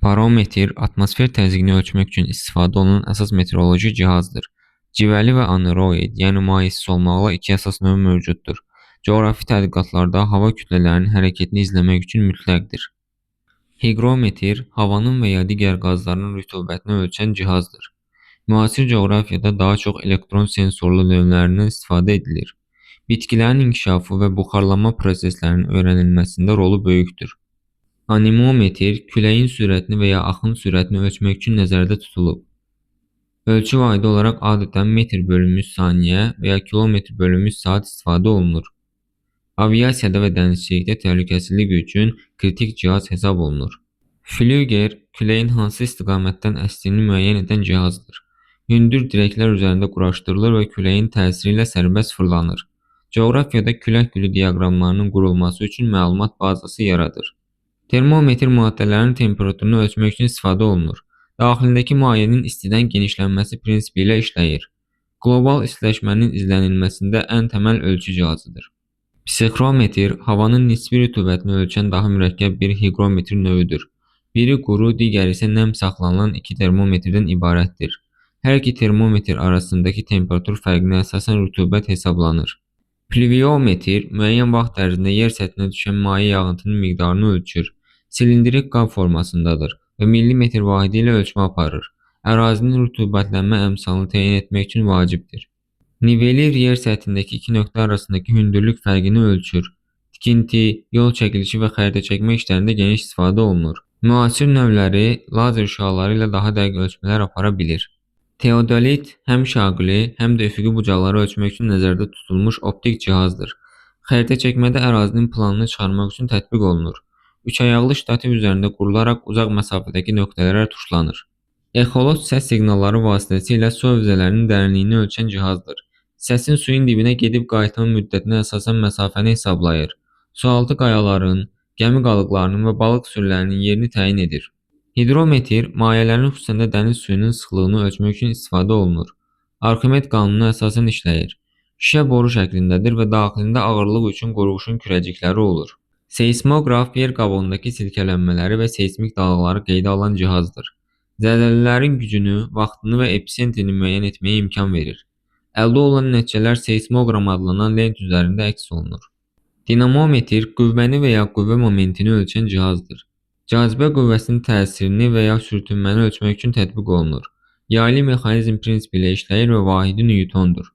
Barometr, atmosfer təzyiqini ölçmək üçün istifadə olunan əsas meteoroloji cihazdır. Civəli və aneroid, yəni mayetsiz olmaqla iki əsas növ mövcuddur. Coğrafi tədqiqatlarda hava kütlələrinin hərəkətini izləmək üçün mütləqdir. Hiqrometr, havanın və ya digər qazların rütubətini ölçən cihazdır. Müasir coğrafiyada daha çox elektron sensorlu növlərindən istifadə edilir. Bitkilərin inkişafı və buxarlanma proseslərinin öyrənilməsində rolu böyükdür. Anemometr, küləyin sürətini və ya axın sürətini ölçmək üçün nəzərdə tutulub. Ölçü vahidi olaraq adətən metr bölünmüş saniyə və ya kilometr bölünmüş saat istifadə olunur. Aviasiyada və dənizçilikdə təhlükəsizlik üçün kritik cihaz hesab olunur. Flüger, küləyin hansı istiqamətdən əsdiyini müəyyən edən cihazdır. Hündür dirəklər üzərində quraşdırılır və küləyin təsiri ilə sərbəst fırlanır. Coğrafiyada külək gülü diaqramlarının qurulması üçün məlumat bazası yaradır. Termometr maddələrin temperaturunu ölçmək üçün istifadə olunur. Daxilindəki mayenin istidən genişlənməsi prinsipi ilə işləyir. Qlobal istiləşmənin izlənilməsində ən təməl ölçü cihazıdır. Psixrometr, havanın nisbi rütubətini ölçən daha mürəkkəb bir hiqrometr növüdür. Biri quru, digəri isə nəm saxlanılan iki termometrdən ibarətdir. Hər iki termometr arasındakı temperatur fərqinə əsasən rütubət hesablanır. Pluviometr, müəyyən vaxt ərzində yer səthinə düşən maye yağıntının miqdarını ölçür. Silindrik qab formasındadır və millimetr vahidi ilə ölçmə aparır. Ərazinin rütubətlənmə əmsalını təyin etmək üçün vacibdir. Nivelir yer səthindəki iki nöqtə arasındakı hündürlük fərqini ölçür. Tikinti, yol çəkilişi və xəritə çəkmə işlərində geniş istifadə olunur. Müasir növləri lazer şüaları ilə daha dəqiq ölçmələr apara bilir. Teodolit həm şaquli, həm də üfüqi bucaqları ölçmək üçün nəzərdə tutulmuş optik cihazdır. Xəritə çəkmədə ərazinin planını çıxarmaq üçün tətbiq olunur. Üç ayaqlı ştativ üzərində qurularaq uzaq məsafədəki nöqtələrə tuşlanır. Echolot səs siqnalları vasitəsilə su hövzələrinin dərinliyini ölçən cihazdır. Səsin suyun dibinə gedib qayıtma müddətinə əsasən məsafəni hesablayır. Sualtı qayaların, gəmi qalıqlarının və balıq sürülərinin yerini təyin edir. Hidrometr, mayələrin xüsusən də dəniz suyunun sıxlığını ölçmək üçün istifadə olunur. Arximed qanununa əsasən işləyir. Şüşə boru şəklindədir və daxilində ağırlıq üçün qurğuşun kürəcikləri olur. Seismoqraf yer qabığındakı silkələnmələri və seismik dalğaları qeydə alan cihazdır. Zəlzələlərin gücünü, vaxtını və epicentrini müəyyən etməyə imkan verir. Əldə olunan nəticələr seismoqram adlanan lent üzərində əks olunur. Dinamometr, qüvvəni və ya qüvvə momentini ölçən cihazdır. Cazibə qüvvəsinin təsirini və ya sürtünməni ölçmək üçün tətbiq olunur. Yaylı mexanizm prinsipi ilə işləyir və vahidi Newtondur.